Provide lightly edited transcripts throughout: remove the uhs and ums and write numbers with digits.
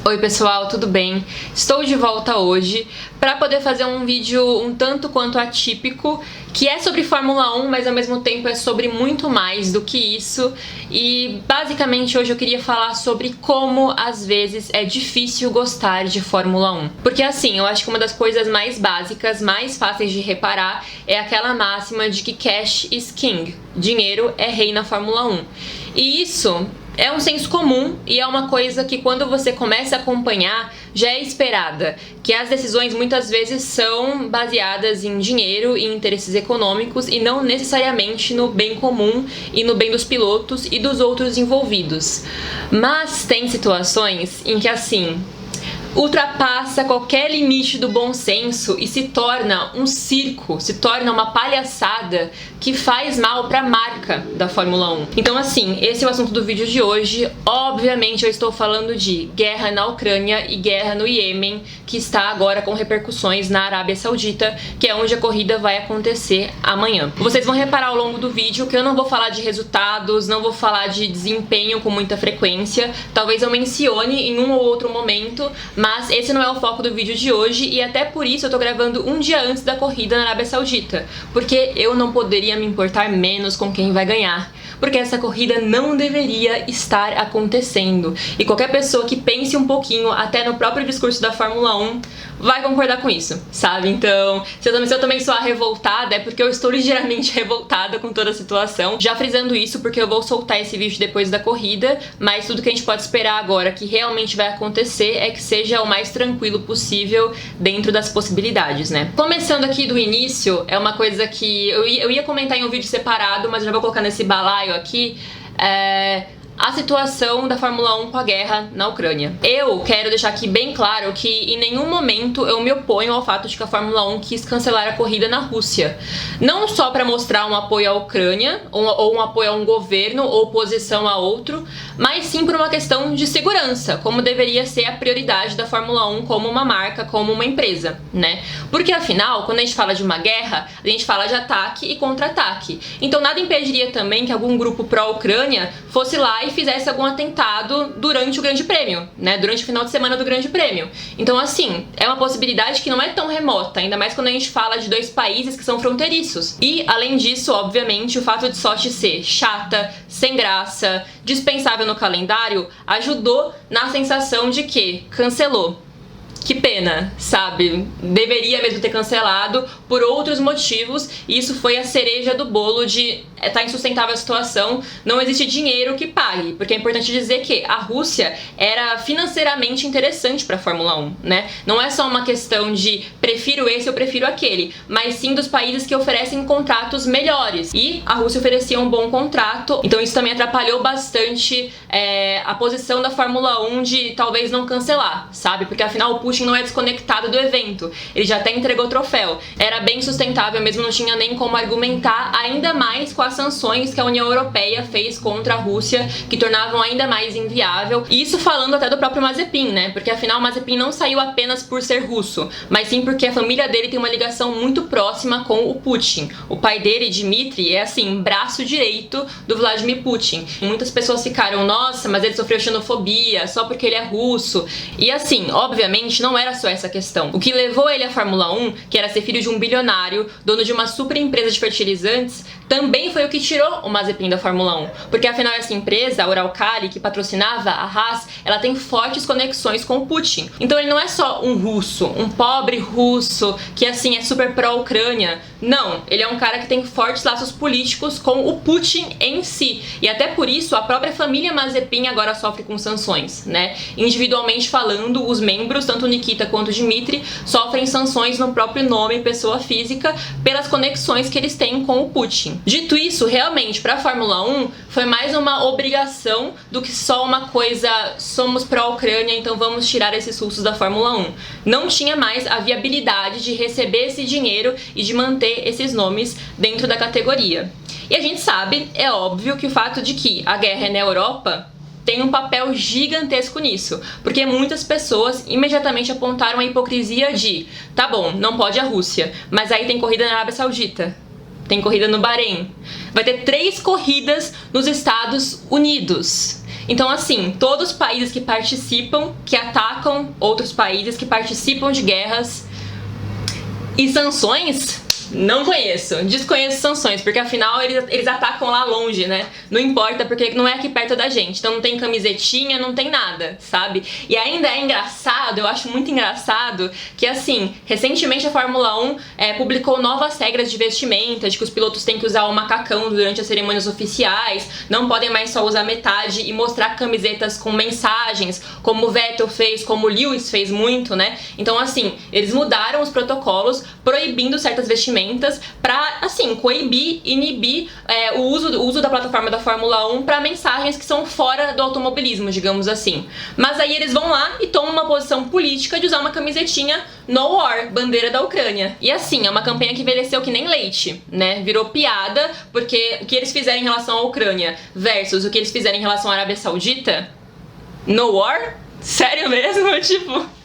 Oi pessoal, tudo bem? Estou de volta hoje para poder fazer um vídeo um tanto quanto atípico, que é sobre Fórmula 1, mas ao mesmo tempo é sobre muito mais do que isso. E basicamente hoje eu queria falar sobre como às vezes é difícil gostar de Fórmula 1. Porque assim, eu acho que uma das coisas mais básicas, mais fáceis de reparar é aquela máxima de que cash is king, dinheiro é rei na Fórmula 1. E isso é um senso comum e é uma coisa que quando você começa a acompanhar já é esperada, que as decisões muitas vezes são baseadas em dinheiro e interesses econômicos e não necessariamente no bem comum e no bem dos pilotos e dos outros envolvidos. Mas tem situações em que assim ultrapassa qualquer limite do bom senso e se torna um circo, se torna uma palhaçada que faz mal para a marca da Fórmula 1. Então assim, esse é o assunto do vídeo de hoje. Obviamente eu estou falando de guerra na Ucrânia e guerra no Iêmen, que está agora com repercussões na Arábia Saudita, que é onde a corrida vai acontecer amanhã. Vocês vão reparar ao longo do vídeo que eu não vou falar de resultados, não vou falar de desempenho com muita frequência, talvez eu mencione em um ou outro momento, mas esse não é o foco do vídeo de hoje e até por isso eu tô gravando um dia antes da corrida na Arábia Saudita, porque eu não poderia me importar menos com quem vai ganhar, porque essa corrida não deveria estar acontecendo. E qualquer pessoa que pense um pouquinho, até no próprio discurso da Fórmula 1, vai concordar com isso, sabe? Então, se eu também sou revoltada, é porque eu estou ligeiramente revoltada com toda a situação. Já frisando isso, porque eu vou soltar esse vídeo depois da corrida, mas tudo que a gente pode esperar agora que realmente vai acontecer é que seja o mais tranquilo possível dentro das possibilidades, né? Começando aqui do início, é uma coisa que eu ia comentar em um vídeo separado, mas eu já vou colocar nesse balaio aqui, a situação da Fórmula 1 com a guerra na Ucrânia. Eu quero deixar aqui bem claro que em nenhum momento eu me oponho ao fato de que a Fórmula 1 quis cancelar a corrida na Rússia. Não só para mostrar um apoio à Ucrânia, ou um apoio a um governo, ou oposição a outro, mas sim por uma questão de segurança, como deveria ser a prioridade da Fórmula 1 como uma marca, como uma empresa, né? Porque afinal, quando a gente fala de uma guerra, a gente fala de ataque e contra-ataque. Então nada impediria também que algum grupo pró-Ucrânia fosse lá e fizesse algum atentado durante o Grande Prêmio, né? Durante o final de semana do Grande Prêmio. Então, assim, é uma possibilidade que não é tão remota, ainda mais quando a gente fala de dois países que são fronteiriços. E, além disso, obviamente, o fato de Sochi ser chata, sem graça, dispensável no calendário, ajudou na sensação de que cancelou. Que pena, sabe? Deveria mesmo ter cancelado por outros motivos e isso foi a cereja do bolo de tá insustentável a situação, não existe dinheiro que pague, porque é importante dizer que a Rússia era financeiramente interessante para a Fórmula 1, né? Não é só uma questão de prefiro esse ou prefiro aquele, mas sim dos países que oferecem contratos melhores e a Rússia oferecia um bom contrato, então isso também atrapalhou bastante a posição da Fórmula 1 de talvez não cancelar, sabe? Porque afinal o Putin não é desconectado do evento, ele já até entregou o troféu. Era bem sustentável mesmo, não tinha nem como argumentar, ainda mais com as sanções que a União Europeia fez contra a Rússia, que tornavam ainda mais inviável. E isso falando até do próprio Mazepin, né? Porque afinal o Mazepin não saiu apenas por ser russo, mas sim porque a família dele tem uma ligação muito próxima com o Putin. O pai dele, Dmitry, é assim, braço direito do Vladimir Putin. Muitas pessoas ficaram, nossa, mas ele sofreu xenofobia só porque ele é russo. E assim, obviamente não era só essa questão. O que levou ele à Fórmula 1, que era ser filho de um bilionário, dono de uma super empresa de fertilizantes, também foi o que tirou o Mazepin da Fórmula 1. Porque afinal essa empresa, a Uralkali, que patrocinava a Haas, ela tem fortes conexões com o Putin. Então ele não é só um russo, um pobre russo que assim é super pró-Ucrânia. Não, ele é um cara que tem fortes laços políticos com o Putin em si. E até por isso a própria família Mazepin agora sofre com sanções, né? Individualmente falando, os membros, tanto o Nikita quanto o Dmitry, sofrem sanções no próprio nome, pessoa física, pelas conexões que eles têm com o Putin. Dito isso, realmente, para a Fórmula 1 foi mais uma obrigação do que só uma coisa, somos pró-Ucrânia, então vamos tirar esses russos da Fórmula 1. Não tinha mais a viabilidade de receber esse dinheiro e de manter esses nomes dentro da categoria. E a gente sabe, é óbvio, que o fato de que a guerra é na Europa tem um papel gigantesco nisso, porque muitas pessoas imediatamente apontaram a hipocrisia de tá bom, não pode a Rússia, mas aí tem corrida na Arábia Saudita, tem corrida no Bahrein, vai ter 3 corridas nos Estados Unidos. Então, assim, todos os países que participam, que atacam outros países, que participam de guerras. E sanções? Não conheço, desconheço sanções, porque afinal eles atacam lá longe, né? Não importa, porque não é aqui perto da gente, então não tem camisetinha, não tem nada, sabe? E ainda é engraçado, eu acho muito engraçado, que assim, recentemente a Fórmula 1 publicou novas regras de vestimenta, de que os pilotos têm que usar o macacão durante as cerimônias oficiais, não podem mais só usar metade e mostrar camisetas com mensagens, como o Vettel fez, como o Lewis fez muito, né? Então assim, eles mudaram os protocolos, proibindo certas vestimentas para, assim, coibir, inibir o uso da plataforma da Fórmula 1 para mensagens que são fora do automobilismo, digamos assim. Mas aí eles vão lá e tomam uma posição política de usar uma camisetinha No War, bandeira da Ucrânia. E assim, é uma campanha que envelheceu que nem leite, né? Virou piada, porque o que eles fizeram em relação à Ucrânia versus o que eles fizeram em relação à Arábia Saudita? No War? Sério mesmo? Tipo...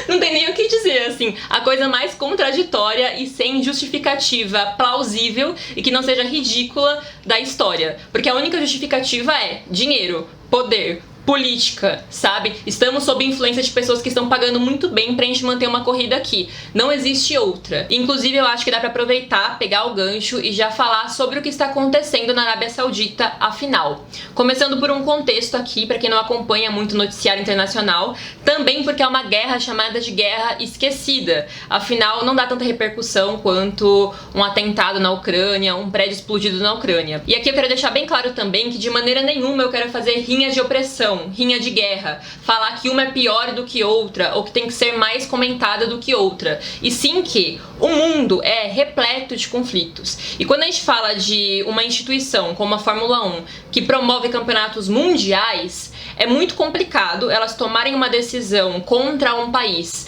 Não tem nem o que dizer, assim, a coisa mais contraditória e sem justificativa plausível e que não seja ridícula da história. Porque a única justificativa é dinheiro, poder, política, sabe? Estamos sob influência de pessoas que estão pagando muito bem pra gente manter uma corrida aqui. Não existe outra. Inclusive, eu acho que dá pra aproveitar, pegar o gancho e já falar sobre o que está acontecendo na Arábia Saudita, afinal. Começando por um contexto aqui, pra quem não acompanha muito o noticiário internacional, também porque é uma guerra chamada de guerra esquecida. Afinal, não dá tanta repercussão quanto um atentado na Ucrânia, um prédio explodido na Ucrânia. E aqui eu quero deixar bem claro também que de maneira nenhuma eu quero fazer rinha de opressão, rinha de guerra, falar que uma é pior do que outra ou que tem que ser mais comentada do que outra, e sim que o mundo é repleto de conflitos. E quando a gente fala de uma instituição como a Fórmula 1 que promove campeonatos mundiais, é muito complicado elas tomarem uma decisão contra um país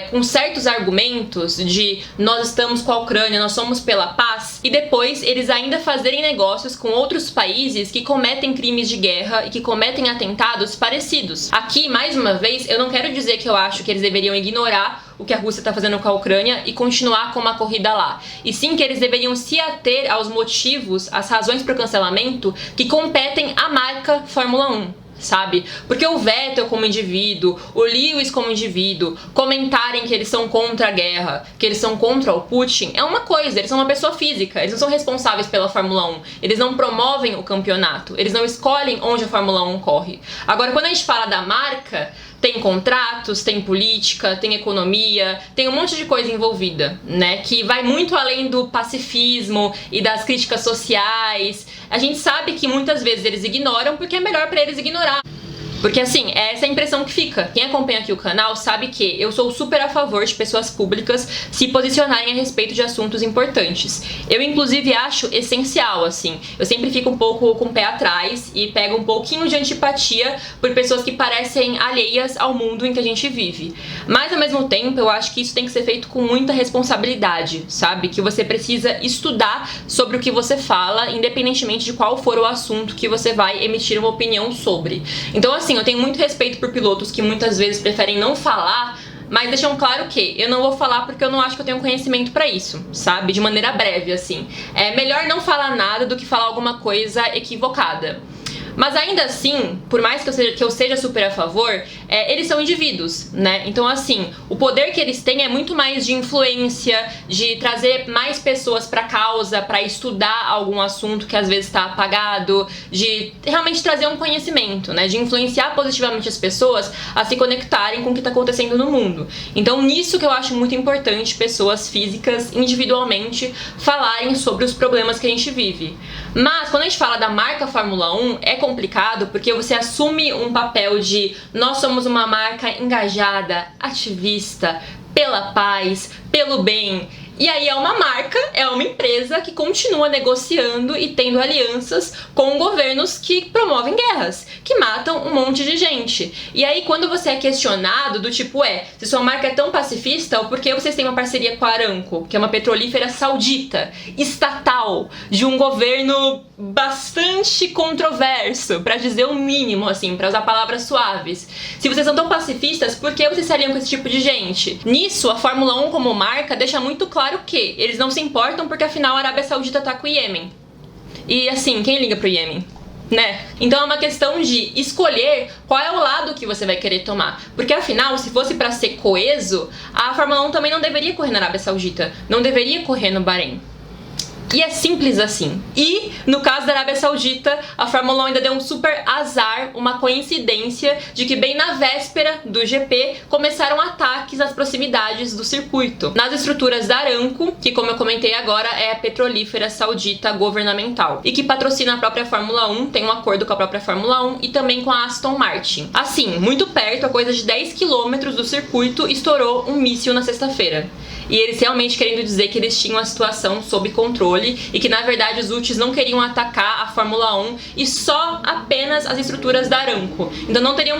com certos argumentos de nós estamos com a Ucrânia, nós somos pela paz, e depois eles ainda fazerem negócios com outros países que cometem crimes de guerra e que cometem atentados parecidos. Aqui, mais uma vez, eu não quero dizer que eu acho que eles deveriam ignorar o que a Rússia está fazendo com a Ucrânia e continuar com uma corrida lá. E sim que eles deveriam se ater aos motivos, às razões para o cancelamento que competem à marca Fórmula 1. Sabe? Porque o Vettel como indivíduo, o Lewis como indivíduo, comentarem que eles são contra a guerra, que eles são contra o Putin, é uma coisa, eles são uma pessoa física, eles não são responsáveis pela Fórmula 1, eles não promovem o campeonato, eles não escolhem onde a Fórmula 1 corre. Agora, quando a gente fala da marca, tem contratos, tem política, tem economia, tem um monte de coisa envolvida, né? Que vai muito além do pacifismo e das críticas sociais. A gente sabe que muitas vezes eles ignoram porque é melhor pra eles ignorar. Porque assim, é essa a impressão que fica. Quem acompanha aqui o canal sabe que eu sou super a favor de pessoas públicas se posicionarem a respeito de assuntos importantes. Eu inclusive acho essencial, assim. Eu sempre fico um pouco com o pé atrás e pego um pouquinho de antipatia por pessoas que parecem alheias ao mundo em que a gente vive. Mas ao mesmo tempo, eu acho que isso tem que ser feito com muita responsabilidade, sabe? Que você precisa estudar sobre o que você fala, independentemente de qual for o assunto que você vai emitir uma opinião sobre. Então, assim, eu tenho muito respeito por pilotos que muitas vezes preferem não falar, mas deixam claro que eu não vou falar porque eu não acho que eu tenho conhecimento pra isso, sabe? De maneira breve, assim. É melhor não falar nada do que falar alguma coisa equivocada. Mas ainda assim, por mais que eu seja super a favor, eles são indivíduos, né? Então, assim, o poder que eles têm é muito mais de influência, de trazer mais pessoas pra causa, pra estudar algum assunto que às vezes está apagado, de realmente trazer um conhecimento, né? De influenciar positivamente as pessoas a se conectarem com o que tá acontecendo no mundo. Então, nisso que eu acho muito importante pessoas físicas, individualmente, falarem sobre os problemas que a gente vive. Mas, quando a gente fala da marca Fórmula 1, é complicado porque você assume um papel de nós somos uma marca engajada, ativista, pela paz, pelo bem. E aí é uma marca, é uma empresa que continua negociando e tendo alianças com governos que promovem guerras, que matam um monte de gente. E aí quando você é questionado do tipo, se sua marca é tão pacifista, por que vocês têm uma parceria com a Aramco, que é uma petrolífera saudita, estatal, de um governo bastante controverso, pra dizer o mínimo, assim, pra usar palavras suaves. Se vocês são tão pacifistas, por que vocês se aliam com esse tipo de gente? Nisso, a Fórmula 1 como marca deixa muito claro que eles não se importam porque afinal a Arábia Saudita tá com o Iêmen. E assim, quem liga pro Iêmen? né? Então é uma questão de escolher qual é o lado que você vai querer tomar. Porque afinal, se fosse pra ser coeso, a Fórmula 1 também não deveria correr na Arábia Saudita, não deveria correr no Bahrein. E é simples assim. E, no caso da Arábia Saudita, a Fórmula 1 ainda deu um super azar, uma coincidência de que bem na véspera do GP começaram ataques às proximidades do circuito, nas estruturas da Aramco, que, como eu comentei agora, é a petrolífera saudita governamental, e que patrocina a própria Fórmula 1, tem um acordo com a própria Fórmula 1 e também com a Aston Martin. Assim, muito perto, a coisa de 10 km do circuito, estourou um míssil na sexta-feira. E eles realmente querendo dizer que eles tinham a situação sob controle e que na verdade os Houthis não queriam atacar a Fórmula 1 e só apenas as estruturas da Aramco. Então não teria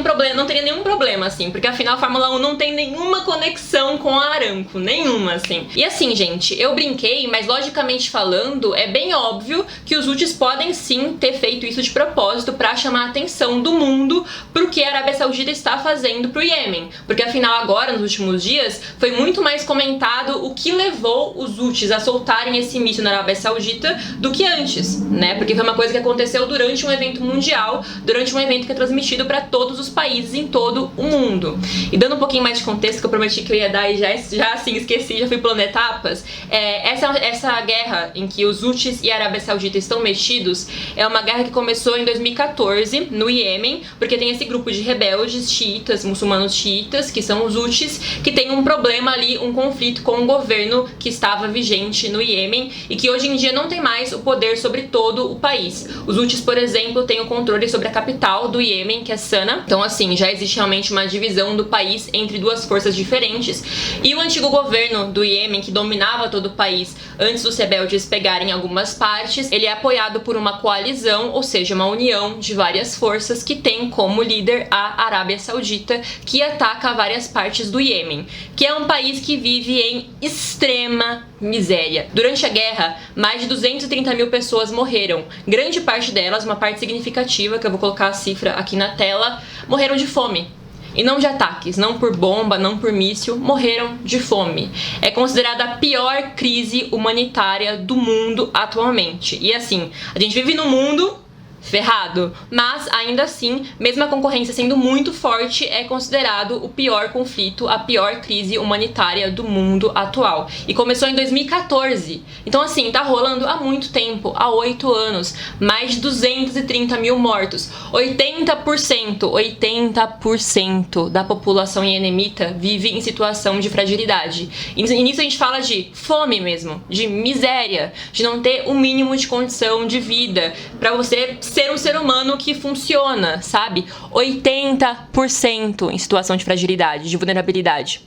nenhum problema assim, porque afinal a Fórmula 1 não tem nenhuma conexão com a Aramco, nenhuma assim. E assim, gente, eu brinquei, mas logicamente falando, é bem óbvio que os Houthis podem sim ter feito isso de propósito para chamar a atenção do mundo pro que a Arábia Saudita está fazendo pro Iêmen, porque afinal agora nos últimos dias foi muito mais comentado o que levou os Houthis a soltarem esse míssil na Arábia Saudita do que antes, né? Porque foi uma coisa que aconteceu durante um evento mundial, durante um evento que é transmitido para todos os países em todo o mundo. E dando um pouquinho mais de contexto, que eu prometi que eu ia dar e já assim esqueci, já fui pulando etapas, essa guerra em que os Houthis e a Arábia Saudita estão metidos é uma guerra que começou em 2014 no Iêmen, porque tem esse grupo de rebeldes xiitas, muçulmanos xiitas, que são os Houthis, que tem um problema ali, um conflito com o governo que estava vigente no Iêmen e que hoje em dia não tem mais o poder sobre todo o país. Os Houthis, por exemplo, têm o controle sobre a capital do Iêmen, que é Sana. Então, assim, já existe realmente uma divisão do país entre duas forças diferentes. E o antigo governo do Iêmen, que dominava todo o país antes dos rebeldes pegarem algumas partes, ele é apoiado por uma coalizão, ou seja, uma união de várias forças que tem como líder a Arábia Saudita, que ataca várias partes do Iêmen, que é um país que vive em extrema miséria. Durante a guerra, mais de 230 mil pessoas morreram. Grande parte delas, uma parte significativa, que eu vou colocar a cifra aqui na tela, morreram de fome. E não de ataques, não por bomba, não por míssil, morreram de fome. É considerada a pior crise humanitária do mundo atualmente. E assim, a gente vive num mundo ferrado, mas ainda assim, mesmo a concorrência sendo muito forte, é considerado o pior conflito, a pior crise humanitária do mundo atual. E começou em 2014, então assim, tá rolando há muito tempo, há 8 anos, mais de 230 mil mortos, 80% da população iemenita vive em situação de fragilidade. E nisso a gente fala de fome mesmo, de miséria, de não ter o mínimo de condição de vida, pra você ser um ser humano que funciona, sabe? 80% em situação de fragilidade, de vulnerabilidade.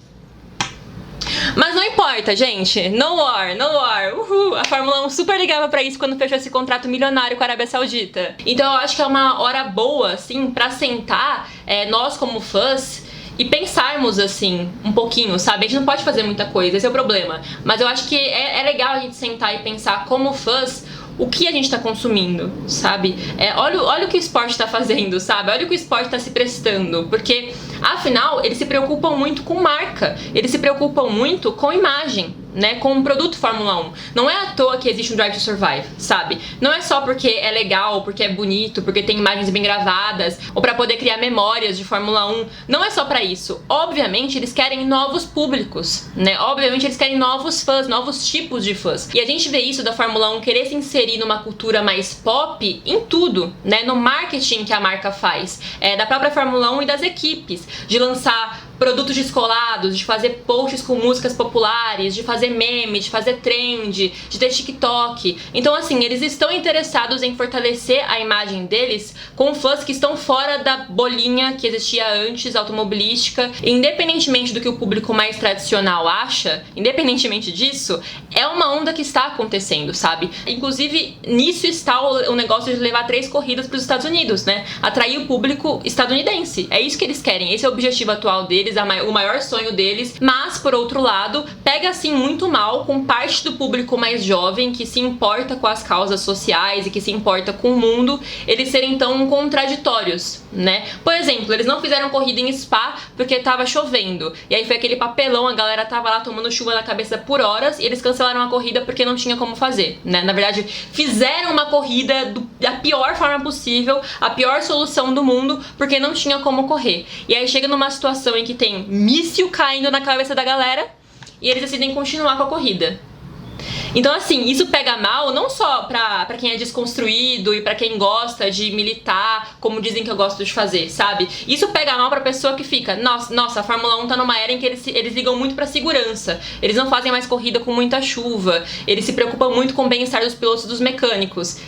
Mas não importa, gente. No war, no war. Uhul. A Fórmula 1 super ligava pra isso quando fechou esse contrato milionário com a Arábia Saudita. Então eu acho que é uma hora boa, assim, pra sentar, nós como fãs, e pensarmos, assim, um pouquinho, sabe? A gente não pode fazer muita coisa, esse é o problema. Mas eu acho que é legal a gente sentar e pensar como fãs o que a gente tá consumindo, sabe? Olha o que o esporte tá fazendo, sabe? Olha o que o esporte tá se prestando, porque afinal eles se preocupam muito com marca, eles se preocupam muito com imagem, né, com o produto Fórmula 1. Não é à toa que existe um Drive to Survive, sabe? Não é só porque é legal, porque é bonito, porque tem imagens bem gravadas, ou pra poder criar memórias de Fórmula 1. Não é só pra isso. Obviamente eles querem novos públicos, né? Obviamente eles querem novos fãs, novos tipos de fãs. E a gente vê isso da Fórmula 1 querer se inserir numa cultura mais pop em tudo, né? No marketing que a marca faz, da própria Fórmula 1 e das equipes, de lançar produtos descolados, de fazer posts com músicas populares, de fazer meme, de fazer trend, de ter TikTok. Então assim, eles estão interessados em fortalecer a imagem deles com fãs que estão fora da bolinha que existia antes, automobilística. E independentemente do que o público mais tradicional acha, independentemente disso, é uma onda que está acontecendo, sabe? Inclusive, nisso está o negócio de levar 3 corridas para os Estados Unidos, né? Atrair o público estadunidense. É isso que eles querem, esse é o objetivo atual deles, o maior sonho deles. Mas, por outro lado, pega assim muito mal com parte do público mais jovem que se importa com as causas sociais e que se importa com o mundo, eles serem tão contraditórios, né? Por exemplo, eles não fizeram corrida em Spa porque tava chovendo. E aí foi aquele papelão, a galera tava lá tomando chuva na cabeça por horas e eles cancelaram a corrida porque não tinha como fazer, né? Na verdade, fizeram uma corrida da pior forma possível, a pior solução do mundo, porque não tinha como correr. E aí chega numa situação em que tem míssil caindo na cabeça da galera e eles decidem continuar com a corrida. Então, assim, isso pega mal não só pra quem é desconstruído e pra quem gosta de militar, como dizem que eu gosto de fazer, sabe? Isso pega mal pra pessoa que fica, nossa, a Fórmula 1 tá numa era em que eles ligam muito pra segurança. Eles não fazem mais corrida com muita chuva. Eles se preocupam muito com o bem-estar dos pilotos e dos mecânicos.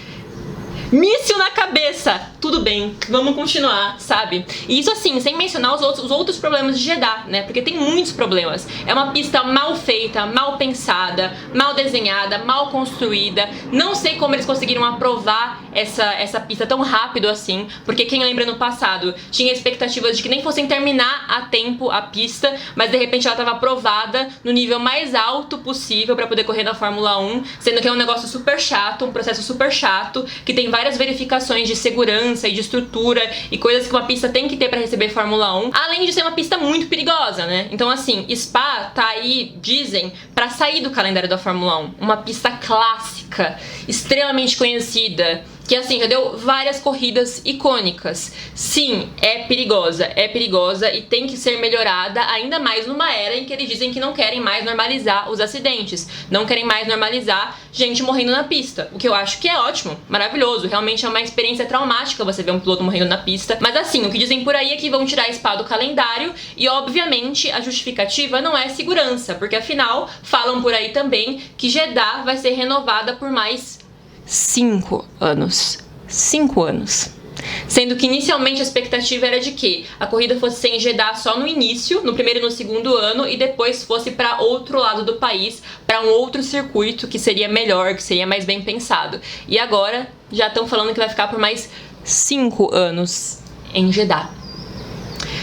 Míssil na cabeça! Tudo bem, vamos continuar, sabe? E isso assim, sem mencionar os outros problemas de Jeddah, né? Porque tem muitos problemas. É uma pista mal feita, mal pensada, mal desenhada, mal construída. Não sei como eles conseguiram aprovar essa pista tão rápido assim, porque quem lembra no passado tinha expectativas de que nem fossem terminar a tempo a pista, mas de repente ela estava aprovada no nível mais alto possível para poder correr na Fórmula 1, sendo que é um negócio super chato, um processo super chato, que tem várias verificações de segurança e de estrutura e coisas que uma pista tem que ter para receber Fórmula 1, além de ser uma pista muito perigosa, né? Então assim, Spa tá aí, dizem, para sair do calendário da Fórmula 1, uma pista clássica, extremamente conhecida, que assim, já deu várias corridas icônicas. Sim, é perigosa e tem que ser melhorada, ainda mais numa era em que eles dizem que não querem mais normalizar os acidentes, não querem mais normalizar gente morrendo na pista, o que eu acho que é ótimo, maravilhoso, realmente é uma experiência traumática você ver um piloto morrendo na pista, mas assim, o que dizem por aí é que vão tirar a Spa do calendário e obviamente a justificativa não é segurança, porque afinal falam por aí também que Jeddah vai ser renovada por mais 5 anos. 5 anos. Sendo que inicialmente a expectativa era de que a corrida fosse ser em Jeddah só no início, no primeiro e no segundo ano, e depois fosse para outro lado do país, para um outro circuito que seria melhor, que seria mais bem pensado. E agora já estão falando que vai ficar por mais 5 anos em Jeddah.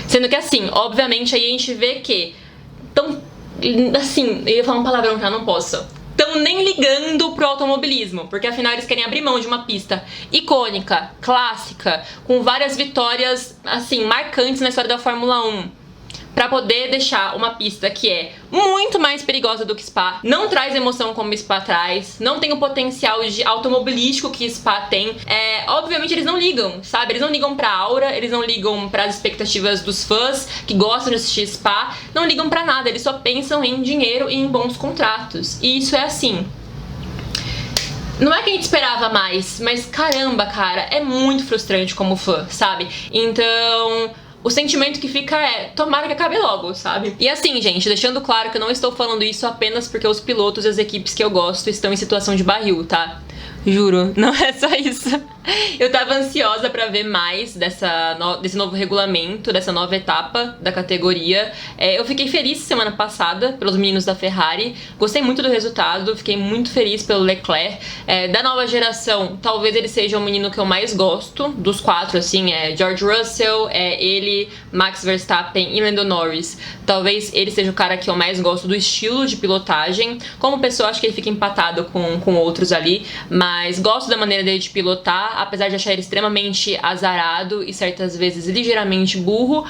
Sendo que assim, obviamente aí a gente vê que tão assim, eu ia falar um palavrão já, não posso. Estão nem ligando pro automobilismo, porque afinal eles querem abrir mão de uma pista icônica, clássica, com várias vitórias, assim, marcantes na história da Fórmula 1, pra poder deixar uma pista que é muito mais perigosa do que Spa, não traz emoção como Spa traz, não tem o potencial de automobilístico que Spa tem. Obviamente eles não ligam, sabe? Eles não ligam pra aura, eles não ligam pras expectativas dos fãs que gostam de assistir Spa, não ligam pra nada, eles só pensam em dinheiro e em bons contratos. E isso é assim. Não é que a gente esperava mais, mas caramba, cara, é muito frustrante como fã, sabe? Então, o sentimento que fica é, tomara que acabe logo, sabe? E assim, gente, deixando claro que eu não estou falando isso apenas porque os pilotos e as equipes que eu gosto estão em situação de barril, tá? Juro, não é só isso. Eu tava ansiosa pra ver mais desse novo regulamento, dessa nova etapa da categoria. Eu fiquei feliz semana passada pelos meninos da Ferrari. Gostei muito do resultado, fiquei muito feliz pelo Leclerc. Da nova geração, talvez ele seja o menino que eu mais gosto, dos 4, assim, George Russell, ele, Max Verstappen e Lando Norris. Talvez ele seja o cara que eu mais gosto do estilo de pilotagem. Como pessoa, acho que ele fica empatado com outros ali, mas gosto da maneira dele de pilotar, apesar de achar ele extremamente azarado e certas vezes ligeiramente burro,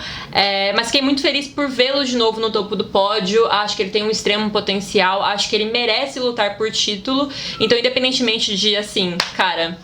mas fiquei muito feliz por vê-lo de novo no topo do pódio. Acho que ele tem um extremo potencial, acho que ele merece lutar por título, então independentemente de, assim, cara,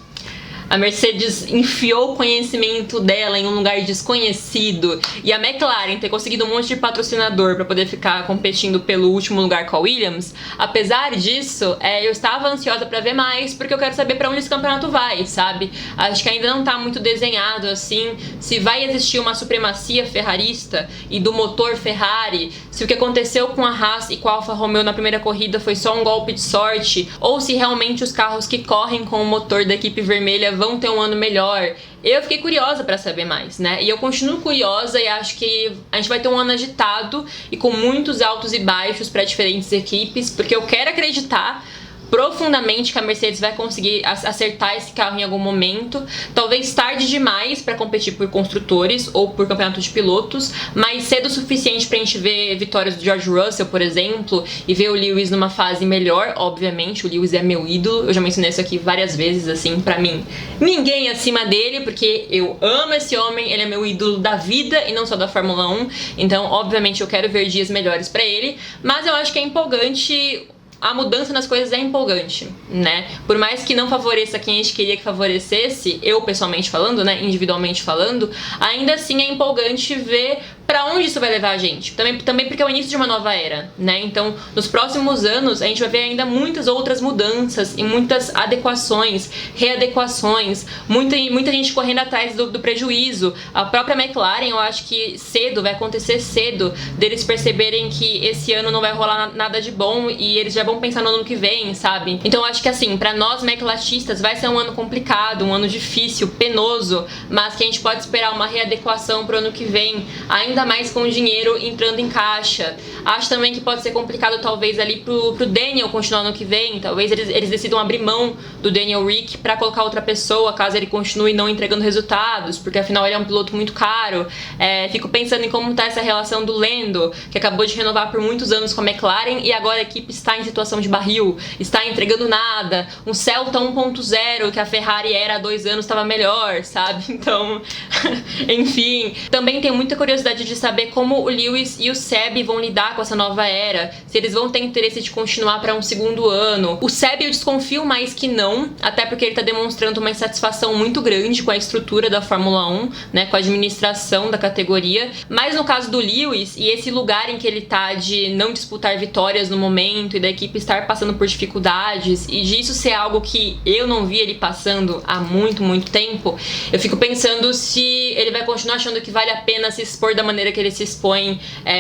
a Mercedes enfiou o conhecimento dela em um lugar desconhecido e a McLaren ter conseguido um monte de patrocinador para poder ficar competindo pelo último lugar com a Williams, apesar disso, eu estava ansiosa para ver mais, porque eu quero saber para onde esse campeonato vai, sabe? Acho que ainda não tá muito desenhado assim, se vai existir uma supremacia ferrarista e do motor Ferrari, se o que aconteceu com a Haas e com a Alfa Romeo na primeira corrida foi só um golpe de sorte, ou se realmente os carros que correm com o motor da equipe vermelha vão ter um ano melhor. Eu fiquei curiosa pra saber mais, né? E eu continuo curiosa e acho que a gente vai ter um ano agitado e com muitos altos e baixos pra diferentes equipes, porque eu quero acreditar, profundamente que a Mercedes vai conseguir acertar esse carro em algum momento. Talvez tarde demais para competir por construtores ou por campeonato de pilotos, mas cedo o suficiente pra gente ver vitórias do George Russell, por exemplo, e ver o Lewis numa fase melhor. Obviamente, o Lewis é meu ídolo, eu já mencionei isso aqui várias vezes, assim, pra mim, ninguém acima dele, porque eu amo esse homem, ele é meu ídolo da vida e não só da Fórmula 1, então, obviamente, eu quero ver dias melhores pra ele, mas eu acho que é empolgante. A mudança nas coisas é empolgante, né? Por mais que não favoreça quem a gente queria que favorecesse, eu pessoalmente falando, né, individualmente falando, ainda assim é empolgante ver pra onde isso vai levar a gente. Também porque é o início de uma nova era, né? Então, nos próximos anos, a gente vai ver ainda muitas outras mudanças e muitas adequações, readequações, muita gente correndo atrás do prejuízo. A própria McLaren, eu acho que vai acontecer cedo, deles perceberem que esse ano não vai rolar nada de bom e eles já vão pensar no ano que vem, sabe? Então, eu acho que assim, pra nós McLaristas vai ser um ano complicado, um ano difícil, penoso, mas que a gente pode esperar uma readequação pro ano que vem, ainda mais com o dinheiro entrando em caixa. Acho também que pode ser complicado talvez ali pro Daniel continuar no que vem, talvez eles decidam abrir mão do Daniel Rick pra colocar outra pessoa, caso ele continue não entregando resultados, porque afinal ele é um piloto muito caro. Fico pensando em como tá essa relação do Lando, que acabou de renovar por muitos anos com a McLaren e agora a equipe está em situação de barril, está entregando nada, um Celta 1.0 que a Ferrari era há 2 anos estava melhor, sabe? Então, enfim, também tenho muita curiosidade de saber como o Lewis e o Seb vão lidar com essa nova era, se eles vão ter interesse de continuar para um segundo ano. O Seb eu desconfio mais que não, até porque ele tá demonstrando uma insatisfação muito grande com a estrutura da Fórmula 1, né, com a administração da categoria, mas no caso do Lewis e esse lugar em que ele tá de não disputar vitórias no momento e da equipe estar passando por dificuldades e disso ser algo que eu não vi ele passando há muito tempo, eu fico pensando se ele vai continuar achando que vale a pena se expor da maneira que ele se expõe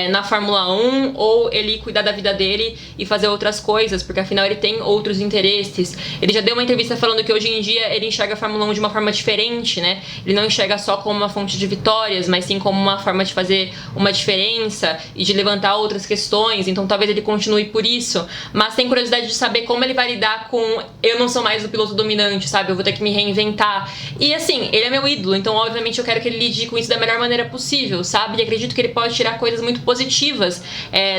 na Fórmula 1 ou ele cuidar da vida dele e fazer outras coisas, porque afinal ele tem outros interesses. Ele já deu uma entrevista falando que hoje em dia ele enxerga a Fórmula 1 de uma forma diferente, né? Ele não enxerga só como uma fonte de vitórias, mas sim como uma forma de fazer uma diferença e de levantar outras questões, então talvez ele continue por isso, mas tem curiosidade de saber como ele vai lidar com eu não sou mais o piloto dominante, sabe? Eu vou ter que me reinventar. E assim, ele é meu ídolo, então obviamente eu quero que ele lide com isso da melhor maneira possível, sabe? E acredito que ele pode tirar coisas muito positivas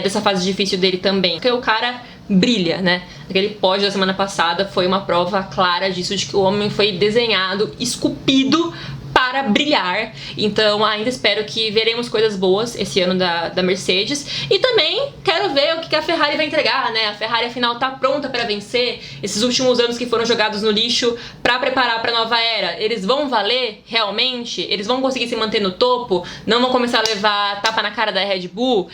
dessa fase difícil dele também. Porque o cara brilha, né? Aquele pódio da semana passada foi uma prova clara disso, de que o homem foi desenhado, esculpido para brilhar. Então ainda espero que veremos coisas boas esse ano da Mercedes e também quero ver o que a Ferrari vai entregar, né? A Ferrari afinal tá pronta para vencer. Esses últimos anos que foram jogados no lixo para preparar para a nova era, eles vão valer realmente? Eles vão conseguir se manter no topo? Não vão começar a levar tapa na cara da Red Bull?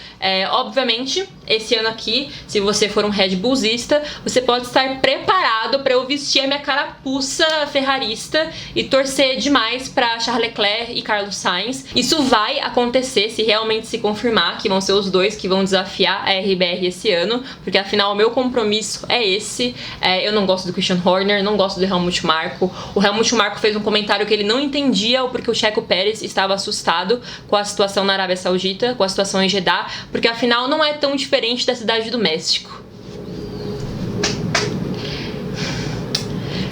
Obviamente, esse ano aqui, se você for um Red Bullzista, você pode estar preparado para eu vestir a minha carapuça ferrarista e torcer demais para Charles Leclerc e Carlos Sainz. Isso vai acontecer se realmente se confirmar que vão ser os dois que vão desafiar a RBR esse ano, porque afinal o meu compromisso é esse. Eu não gosto do Christian Horner, não gosto do Helmut Marko. O Helmut Marko fez um comentário que ele não entendia o porquê o Checo Pérez estava assustado com a situação na Arábia Saudita, com a situação em Jeddah, porque afinal não é tão diferente da cidade do México.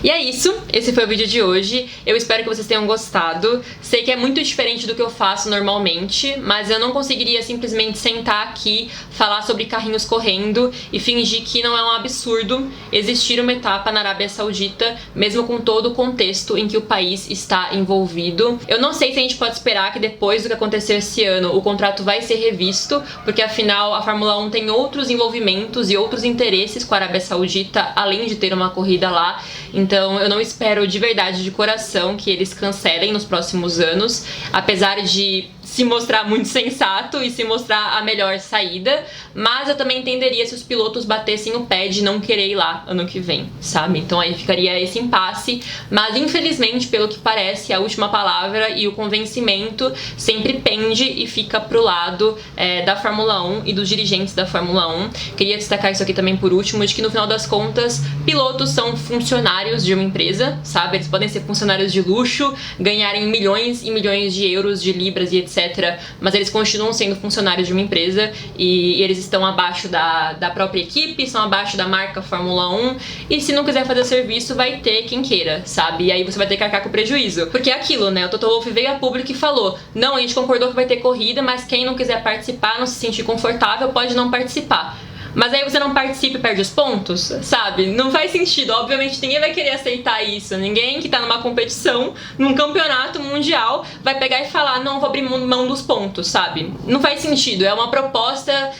E é isso, esse foi o vídeo de hoje, eu espero que vocês tenham gostado. Sei que é muito diferente do que eu faço normalmente, mas eu não conseguiria simplesmente sentar aqui, falar sobre carrinhos correndo e fingir que não é um absurdo existir uma etapa na Arábia Saudita, mesmo com todo o contexto em que o país está envolvido. Eu não sei se a gente pode esperar que depois do que aconteceu esse ano o contrato vai ser revisto, porque afinal a Fórmula 1 tem outros envolvimentos e outros interesses com a Arábia Saudita, além de ter uma corrida lá. Então eu não espero de verdade, de coração, que eles cancelem nos próximos anos, apesar de se mostrar muito sensato e se mostrar a melhor saída, mas eu também entenderia se os pilotos batessem o pé de não querer ir lá ano que vem, sabe? Então aí ficaria esse impasse, mas infelizmente, pelo que parece, a última palavra e o convencimento sempre pende e fica pro lado da Fórmula 1 e dos dirigentes da Fórmula 1. Queria destacar isso aqui também por último, de que no final das contas, pilotos são funcionários de uma empresa, sabe? Eles podem ser funcionários de luxo, ganharem milhões e milhões de euros, de libras e etc. etc. Mas eles continuam sendo funcionários de uma empresa e eles estão abaixo da própria equipe, são abaixo da marca Fórmula 1, e se não quiser fazer o serviço, vai ter quem queira, sabe? E aí você vai ter que arcar com o prejuízo. Porque é aquilo, né? O Toto Wolff veio a público e falou: não, a gente concordou que vai ter corrida, mas quem não quiser participar, não se sentir confortável, pode não participar. Mas aí você não participa e perde os pontos, sabe? Não faz sentido. Obviamente ninguém vai querer aceitar isso. Ninguém que tá numa competição, num campeonato mundial, vai pegar e falar: não, vou abrir mão dos pontos, sabe? Não faz sentido. É uma proposta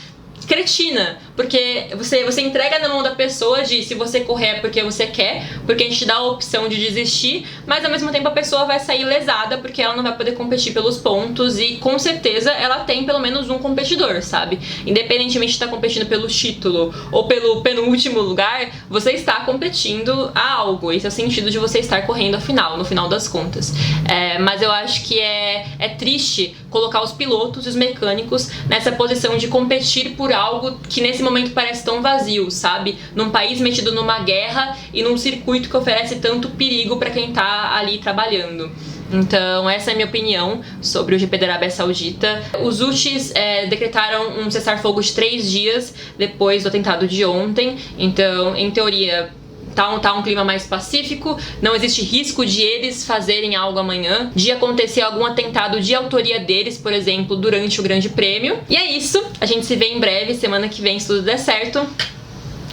cretina, porque você entrega na mão da pessoa de se você correr é porque você quer, porque a gente dá a opção de desistir, mas ao mesmo tempo a pessoa vai sair lesada porque ela não vai poder competir pelos pontos, e com certeza ela tem pelo menos um competidor, sabe? Independentemente de estar competindo pelo título ou pelo penúltimo lugar, você está competindo a algo. Esse é o sentido de você estar correndo no final das contas. Mas eu acho que é triste colocar os pilotos e os mecânicos nessa posição de competir por algo que nesse momento parece tão vazio, sabe? Num país metido numa guerra e num circuito que oferece tanto perigo para quem tá ali trabalhando. Então essa é a minha opinião sobre o GP da Arábia Saudita. Os Houthis decretaram um cessar-fogo de 3 dias depois do atentado de ontem. Então, em teoria, tá um clima mais pacífico, não existe risco de eles fazerem algo amanhã, de acontecer algum atentado de autoria deles, por exemplo, durante o Grande Prêmio. E é isso, a gente se vê em breve, semana que vem, se tudo der certo.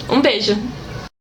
Um beijo!